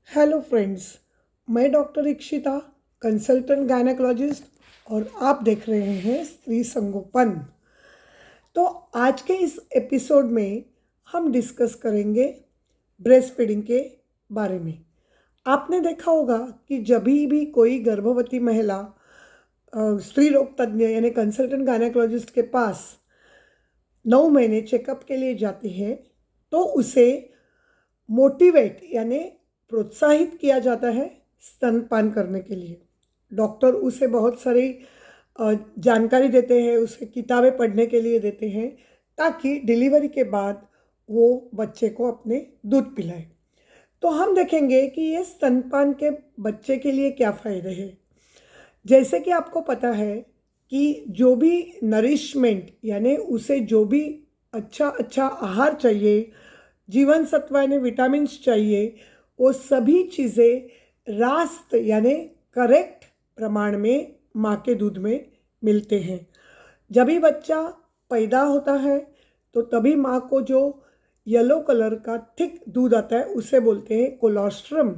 Hello friends, मैं doctor Ikshita, consultant gynaecologist और आप देख रहे हैं स्त्री संगोपन। तो आज के इस एपिसोड में हम डिस्कस करेंगे ब्रेस्ट फीडिंग के बारे में। आपने देखा होगा कि जब भी कोई गर्भवती महिला स्त्री रोग तज्ञ यानी कंसल्टेंट गायनेकोलॉजिस्ट के पास 9 महीने चेकअप के लिए जाती है तो उसे मोटिवेट यानी प्रोत्साहित किया जाता है स्तनपान करने के लिए। डॉक्टर उसे बहुत सारी जानकारी देते हैं, उसे किताबें पढ़ने के लिए देते हैं ताकि डिलीवरी के बाद वो बच्चे को अपने दूध पिलाए। तो हम देखेंगे कि ये स्तनपान के बच्चे के लिए क्या फ़ायदे हैं। जैसे कि आपको पता है कि जो भी नरिशमेंट यानी उसे जो भी अच्छा आहार चाहिए, जीवन सत्व यानी विटामिन्स चाहिए, वो सभी चीज़ें रास्त यानी करेक्ट प्रमाण में माँ के दूध में मिलते हैं। जब भी बच्चा पैदा होता है तो तभी माँ को जो येलो कलर का थिक दूध आता है उसे बोलते हैं कोलोस्ट्रम।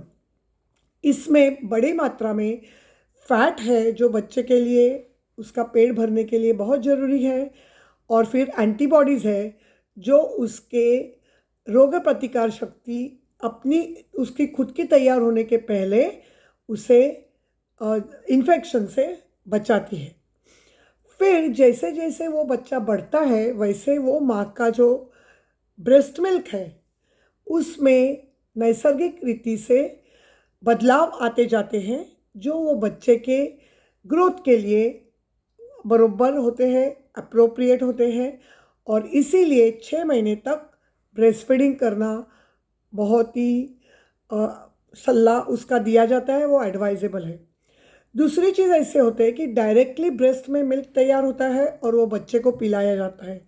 इसमें बड़ी मात्रा में फैट है जो बच्चे के लिए उसका पेट भरने के लिए बहुत ज़रूरी है, और फिर एंटीबॉडीज़ है जो उसके रोग प्रतिकार शक्ति अपनी उसकी खुद की तैयार होने के पहले उसे इन्फेक्शन से बचाती है। फिर जैसे जैसे वो बच्चा बढ़ता है वैसे वो माँ का जो ब्रेस्ट मिल्क है उसमें नैसर्गिक रीति से बदलाव आते जाते हैं जो वो बच्चे के ग्रोथ के लिए बरोबर होते हैं, अप्रोप्रिएट होते हैं, और इसीलिए 6 महीने तक ब्रेस्ट फीडिंग करना बहुत ही सलाह उसका दिया जाता है, वो एडवाइजेबल है। दूसरी चीज़ ऐसे होते हैं कि डायरेक्टली ब्रेस्ट में मिल्क तैयार होता है और वो बच्चे को पिलाया जाता है।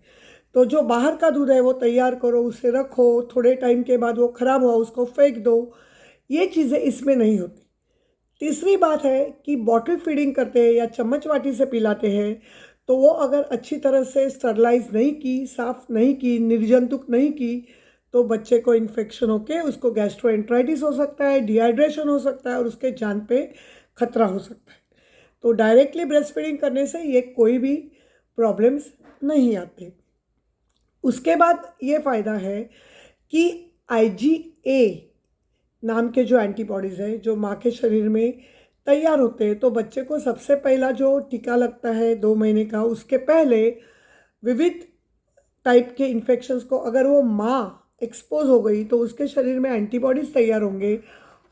तो जो बाहर का दूध है वो तैयार करो, उसे रखो, थोड़े टाइम के बाद वो ख़राब हुआ उसको फेंक दो, ये चीज़ें इसमें नहीं होती। तीसरी बात है कि बॉटल फीडिंग करते हैं या चम्मच वाटी से पिलाते हैं तो वो अगर अच्छी तरह से स्टरलाइज नहीं की, साफ़ नहीं की, निर्जंतुक नहीं की तो बच्चे को इन्फेक्शन होके उसको गैस्ट्रोएंटराइटिस हो सकता है, डिहाइड्रेशन हो सकता है और उसके जान पे खतरा हो सकता है। तो डायरेक्टली ब्रेस्ट फीडिंग करने से ये कोई भी प्रॉब्लम्स नहीं आते। उसके बाद ये फ़ायदा है कि IgA नाम के जो एंटीबॉडीज़ हैं जो माँ के शरीर में तैयार होते हैं, तो बच्चे को सबसे पहला जो टीका लगता है 2 महीने का, उसके पहले विविध टाइप के इन्फेक्शंस को अगर वो माँ एक्सपोज हो गई तो उसके शरीर में एंटीबॉडीज़ तैयार होंगे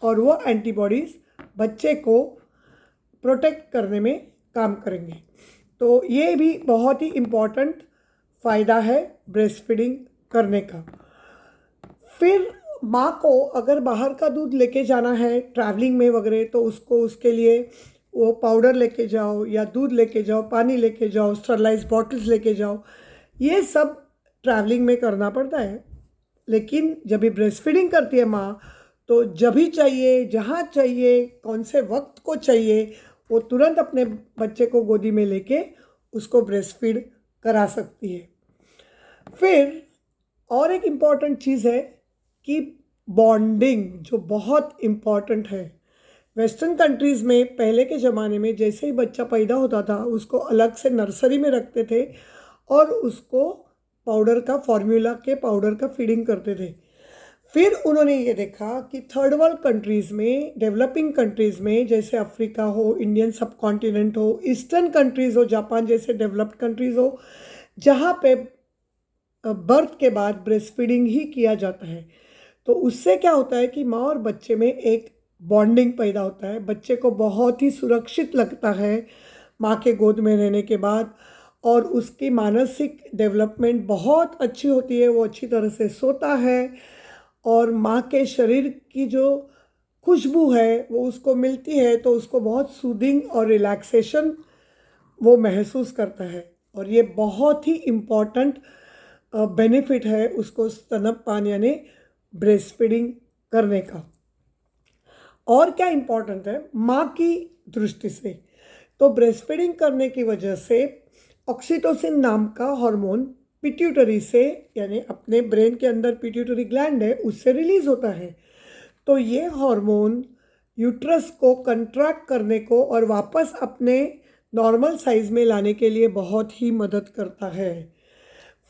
और वो एंटीबॉडीज़ बच्चे को प्रोटेक्ट करने में काम करेंगे। तो ये भी बहुत ही इम्पॉर्टेंट फ़ायदा है ब्रेस्ट फीडिंग करने का। फिर माँ को अगर बाहर का दूध लेके जाना है ट्रैवलिंग में वगैरह तो उसको उसके लिए वो पाउडर लेके जाओ या दूध लेके जाओ, पानी लेके जाओ, स्टरलाइज बॉटल्स लेके जाओ, ये सब ट्रैवलिंग में करना पड़ता है। लेकिन जब भी ब्रेस्ट फीडिंग करती है माँ तो जब भी चाहिए, जहाँ चाहिए, कौन से वक्त को चाहिए, वो तुरंत अपने बच्चे को गोदी में लेके उसको ब्रेस्ट फीड करा सकती है। फिर और एक इम्पॉर्टेंट चीज़ है कि बॉन्डिंग जो बहुत इम्पॉर्टेंट है। वेस्टर्न कंट्रीज़ में पहले के ज़माने में जैसे ही बच्चा पैदा होता था उसको अलग से नर्सरी में रखते थे और उसको पाउडर का फॉर्मूला के पाउडर का फीडिंग करते थे। फिर उन्होंने ये देखा कि थर्ड वर्ल्ड कंट्रीज़ में, डेवलपिंग कंट्रीज़ में, जैसे अफ्रीका हो, इंडियन सब कॉन्टिनेंट हो, ईस्टर्न कंट्रीज़ हो, जापान जैसे डेवलप्ड कंट्रीज़ हो, जहाँ पे बर्थ के बाद ब्रेस्ट फीडिंग ही किया जाता है, तो उससे क्या होता है कि माँ और बच्चे में एक बॉन्डिंग पैदा होता है। बच्चे को बहुत ही सुरक्षित लगता है माँ के गोद में रहने के बाद, और उसकी मानसिक डेवलपमेंट बहुत अच्छी होती है, वो अच्छी तरह से सोता है और माँ के शरीर की जो खुशबू है वो उसको मिलती है तो उसको बहुत सूदिंग और रिलैक्सेशन वो महसूस करता है, और ये बहुत ही इम्पॉर्टेंट बेनिफिट है उसको स्तनपान यानी ब्रेस्ट फीडिंग करने का। और क्या इम्पॉर्टेंट है माँ की दृष्टि से, तो ब्रेस्ट फीडिंग करने की वजह से ऑक्सीटोसिन नाम का हार्मोन पिट्यूटरी से यानी अपने ब्रेन के अंदर पिट्यूटरी ग्लैंड है उससे रिलीज होता है। तो ये हार्मोन यूट्रस को कंट्रैक्ट करने को और वापस अपने नॉर्मल साइज़ में लाने के लिए बहुत ही मदद करता है।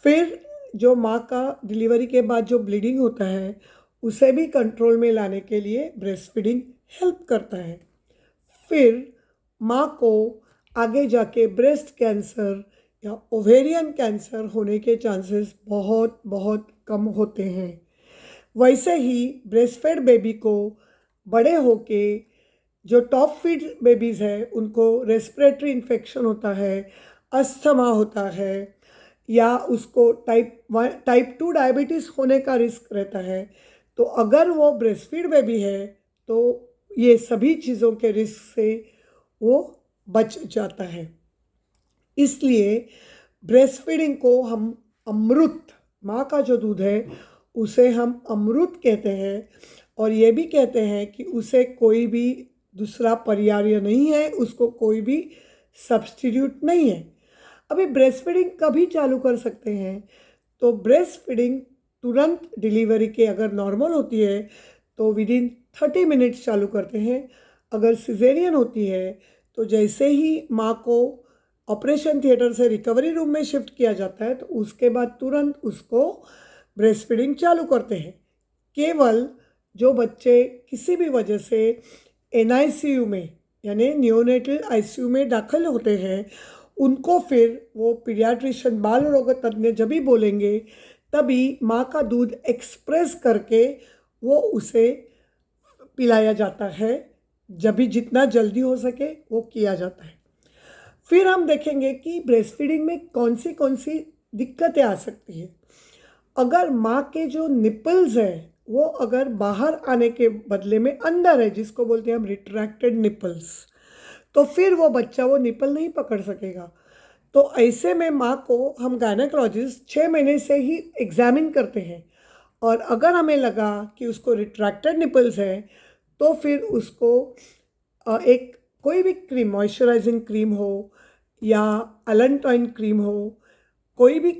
फिर जो माँ का डिलीवरी के बाद जो ब्लीडिंग होता है उसे भी कंट्रोल में लाने के लिए ब्रेस्ट फीडिंग हेल्प करता है। फिर माँ को आगे जाके ब्रेस्ट कैंसर या ओवेरियन कैंसर होने के चांसेस बहुत बहुत कम होते हैं। वैसे ही ब्रेस्ट फेड बेबी को बड़े होके जो टॉप फीड बेबीज़ हैं उनको रेस्पिरेटरी इन्फेक्शन होता है, अस्थमा होता है, या उसको टाइप 2 डायबिटीज़ होने का रिस्क रहता है। तो अगर वो ब्रेस्ट फीड बेबी है तो ये सभी चीज़ों के रिस्क से वो बच जाता है। इसलिए ब्रेस्ट फीडिंग को हम अमृत, माँ का जो दूध है उसे हम अमृत कहते हैं, और ये भी कहते हैं कि उसे कोई भी दूसरा पर्याय नहीं है, उसको कोई भी सब्स्टिट्यूट नहीं है। अभी ब्रेस्ट फीडिंग कभी चालू कर सकते हैं? तो ब्रेस्ट फीडिंग तुरंत डिलीवरी के अगर नॉर्मल होती है तो विदिन 30 मिनट्स चालू करते हैं। अगर सिजेरियन होती है तो जैसे ही माँ को ऑपरेशन थिएटर से रिकवरी रूम में शिफ्ट किया जाता है तो उसके बाद तुरंत उसको ब्रेस्ट फीडिंग चालू करते हैं। केवल जो बच्चे किसी भी वजह से NICU में यानी नियोनेटल ICU में दाखिल होते हैं उनको फिर वो पीडियाट्रिशियन बाल रोग तज्ञ जब भी बोलेंगे तभी माँ का दूध एक्सप्रेस करके वो उसे पिलाया जाता है। जब भी जितना जल्दी हो सके वो किया जाता है। फिर हम देखेंगे कि ब्रेस्ट फीडिंग में कौन सी दिक्कतें आ सकती है। अगर माँ के जो निपल्स है वो अगर बाहर आने के बदले में अंदर है, जिसको बोलते हैं हम रिट्रैक्टेड निपल्स, तो फिर वो बच्चा वो निपल नहीं पकड़ सकेगा। तो ऐसे में माँ को हम गायनेकोलॉजिस्ट 6 महीने से ही एग्जामिन करते हैं, और अगर हमें लगा कि उसको रिट्रैक्टेड निपल्स है तो फिर उसको एक कोई भी क्रीम, मॉइस्चराइजिंग क्रीम हो या अलेंटॉइन क्रीम हो, कोई भी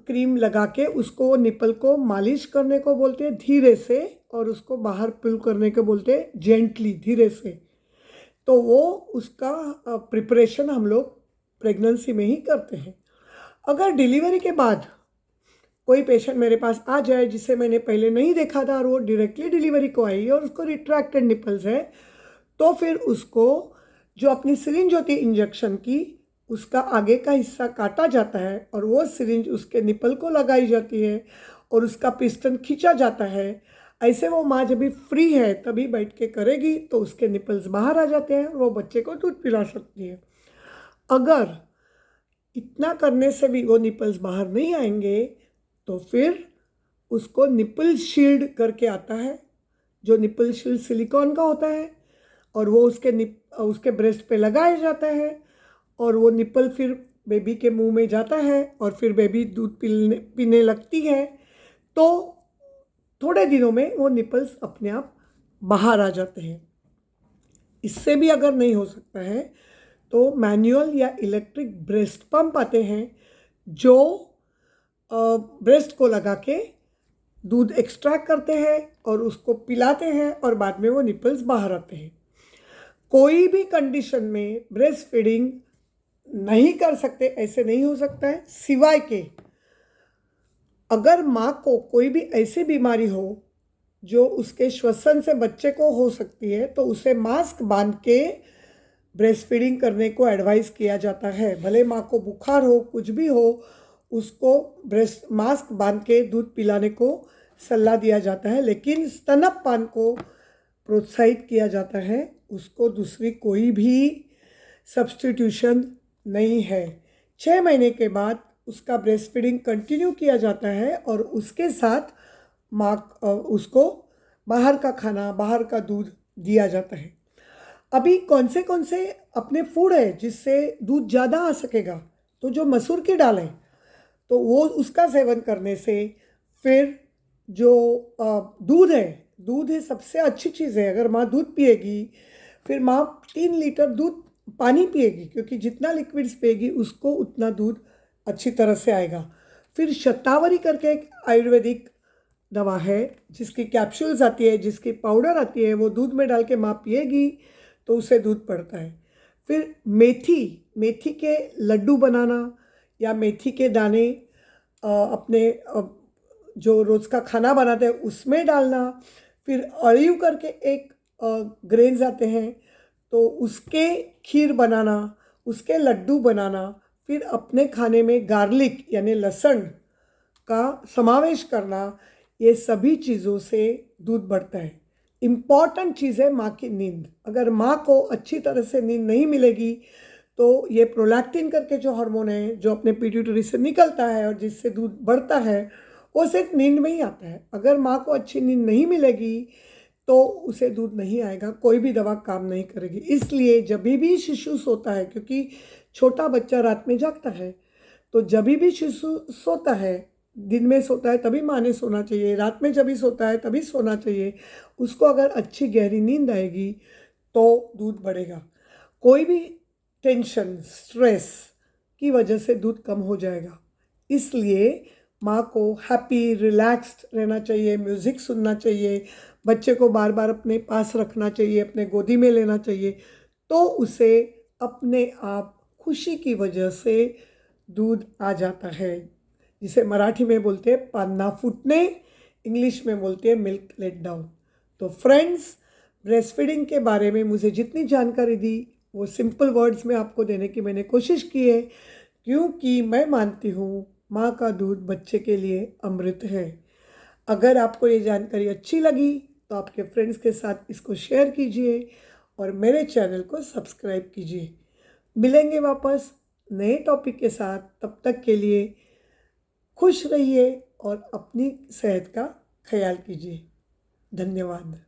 क्रीम लगा के उसको निपल को मालिश करने को बोलते हैं धीरे से, और उसको बाहर पुल करने को बोलते हैं जेंटली, धीरे से। तो वो उसका प्रिपरेशन हम लोग प्रेगनेंसी में ही करते हैं। अगर डिलीवरी के बाद कोई पेशेंट मेरे पास आ जाए जिसे मैंने पहले नहीं देखा था और वो डायरेक्टली डिलीवरी को आई और उसको रिट्रैक्टेड निपल्स है, तो फिर उसको जो अपनी सिरिंज होती है इंजेक्शन की, उसका आगे का हिस्सा काटा जाता है और वो सिरिंज उसके निपल को लगाई जाती है और उसका पिस्टन खींचा जाता है। ऐसे वो माँ जब भी फ्री है तभी बैठ के करेगी तो उसके निपल्स बाहर आ जाते हैं और वो बच्चे को दूध पिला सकती है। अगर इतना करने से भी वो निपल्स बाहर नहीं आएंगे तो फिर उसको निपल शील्ड करके आता है, जो निपल शील्ड सिलिकॉन का होता है, और वो उसके ब्रेस्ट पे लगाया जाता है और वो निपल फिर बेबी के मुंह में जाता है और फिर बेबी दूध पीने लगती है। तो थोड़े दिनों में वो निपल्स अपने आप बाहर आ जाते हैं। इससे भी अगर नहीं हो सकता है तो मैनुअल या इलेक्ट्रिक ब्रेस्ट पंप आते हैं जो ब्रेस्ट को लगा के दूध एक्सट्रैक्ट करते हैं और उसको पिलाते हैं और बाद में वो निपल्स बाहर आते हैं। कोई भी कंडीशन में ब्रेस्ट फीडिंग नहीं कर सकते ऐसे नहीं हो सकता है, सिवाय के अगर माँ को कोई भी ऐसी बीमारी हो जो उसके श्वसन से बच्चे को हो सकती है तो उसे मास्क बांध के ब्रेस्ट फीडिंग करने को एडवाइस किया जाता है। भले माँ को बुखार हो, कुछ भी हो, उसको ब्रेस्ट मास्क बांध के दूध पिलाने को सलाह दिया जाता है, लेकिन स्तनपान को प्रोत्साहित किया जाता है। उसको दूसरी कोई भी सब्स्टिट्यूशन नहीं है। 6 महीने के बाद उसका ब्रेस्ट फीडिंग कंटिन्यू किया जाता है और उसके साथ माँ उसको बाहर का खाना, बाहर का दूध दिया जाता है। अभी कौन से अपने फूड है जिससे दूध ज़्यादा आ सकेगा, तो जो मसूर की दाल है तो वो उसका सेवन करने से फिर जो दूध है सबसे अच्छी चीज़ है। अगर माँ दूध पिएगी फिर माँ 3 लीटर दूध पानी पिएगी, क्योंकि जितना लिक्विड्स पिएगी उसको उतना दूध अच्छी तरह से आएगा। फिर शतावरी करके एक आयुर्वेदिक दवा है जिसकी कैप्सूल्स आती है, जिसकी पाउडर आती है, वो दूध में डाल के माँ पिएगी तो उससे दूध पड़ता है। फिर मेथी के लड्डू बनाना या मेथी के दाने अपने जो रोज़ का खाना बनाते हैं उसमें डालना। फिर अड़ीव करके एक ग्रेन्स आते हैं तो उसके खीर बनाना, उसके लड्डू बनाना। फिर अपने खाने में गार्लिक यानी लहसुन का समावेश करना। ये सभी चीज़ों से दूध बढ़ता है। इम्पॉर्टेंट चीज़ है माँ की नींद। अगर माँ को अच्छी तरह से नींद नहीं मिलेगी तो ये प्रोलैक्टिन करके जो हार्मोन है जो अपने पिट्यूटरी से निकलता है और जिससे दूध बढ़ता है वो सिर्फ नींद में ही आता है। अगर माँ को अच्छी नींद नहीं मिलेगी तो उसे दूध नहीं आएगा, कोई भी दवा काम नहीं करेगी। इसलिए जब भी शिशु सोता है, क्योंकि छोटा बच्चा रात में जागता है, तो जब भी शिशु सोता है, दिन में सोता है तभी माँ ने सोना चाहिए, रात में जब भी सोता है तभी सोना चाहिए। उसको अगर अच्छी गहरी नींद आएगी तो दूध बढ़ेगा। कोई भी टेंशन, स्ट्रेस की वजह से दूध कम हो जाएगा। इसलिए माँ को हैप्पी, रिलैक्स्ड रहना चाहिए, म्यूज़िक सुनना चाहिए, बच्चे को बार बार अपने पास रखना चाहिए, अपने गोदी में लेना चाहिए, तो उसे अपने आप खुशी की वजह से दूध आ जाता है, जिसे मराठी में बोलते हैं पान्ना फूटने, इंग्लिश में बोलते हैं मिल्क लेट डाउन। तो फ्रेंड्स, ब्रेस्ट फीडिंग के बारे में मुझे जितनी जानकारी दी वो सिंपल वर्ड्स में आपको देने की मैंने कोशिश की है, क्योंकि मैं मानती हूँ माँ का दूध बच्चे के लिए अमृत है। अगर आपको ये जानकारी अच्छी लगी तो आपके फ्रेंड्स के साथ इसको शेयर कीजिए और मेरे चैनल को सब्सक्राइब कीजिए। मिलेंगे वापस नए टॉपिक के साथ, तब तक के लिए खुश रहिए और अपनी सेहत का ख्याल कीजिए। धन्यवाद।